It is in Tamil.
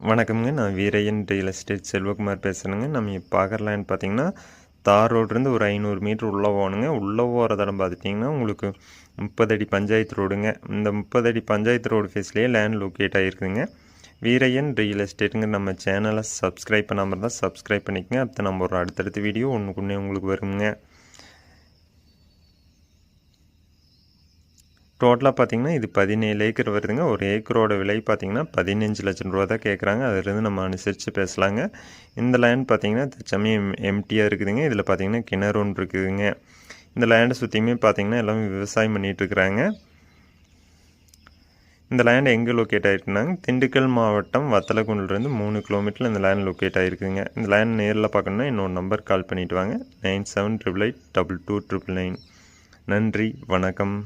வணக்கம்ங்க. நான் வீரையன் ரியல் எஸ்டேட் செல்வகுமார் பேசுகிறேங்க. நம்ம இப்போ பார்க்குற லேண்ட் பார்த்தீங்கன்னா, தார் ரோட்லேருந்து ஒரு 500 மீட்டர் உள்ளே போகணுங்க. உள்ளே போகிற இடம் பார்த்துட்டிங்கன்னா, உங்களுக்கு 30 அடி பஞ்சாயத்து ரோடுங்க. இந்த 30 அடி பஞ்சாயத்து ரோடு ஃபேஸ்லேயே லேண்ட் லொக்கேட் ஆகிருக்குதுங்க. வீரையன் ரியல் எஸ்டேட்டுங்க. நம்ம சேனலை சப்ஸ்கிரைப் பண்ணாமல் இருந்தால் சப்ஸ்கிரைப் பண்ணிக்கங்க. அடுத்து நம்ம ஒரு அடுத்தடுத்த வீடியோ ஒன்றுக்குன்னே உங்களுக்கு வருங்க. டோட்டலாக பார்த்தீங்கன்னா இது 17 ஏக்கர் வருதுங்க. ஒரு ஏக்கரோட விலை பார்த்தீங்கன்னா 15 லட்சம் ரூபா தான் கேட்குறாங்க. அதிலிருந்து நம்ம அனுசரித்து பேசலாங்க. இந்த லேண்ட் பார்த்தீங்கன்னா தற்சமயம் எம்டியாக இருக்குதுங்க. இதில் பார்த்தீங்கன்னா கிணறு ஒன்று இருக்குதுங்க. இந்த லேண்டை சுற்றியுமே பார்த்தீங்கன்னா எல்லாமே விவசாயம் பண்ணிகிட்ருக்குறாங்க. இந்த லேண்ட் எங்கே லொக்கேட் ஆகிருக்குனாங்க, திண்டுக்கல் மாவட்டம் வத்தலகுண்டிலேருந்து 3 கிலோமீட்டரில் இந்த லேண்ட் லொக்கேட் ஆகிருக்குதுங்க. இந்த லேண்ட் நேரில் பார்க்கணுன்னா இன்னொரு நம்பர் கால் பண்ணிவிட்டு வாங்க. 9788 2299. நன்றி, வணக்கம்.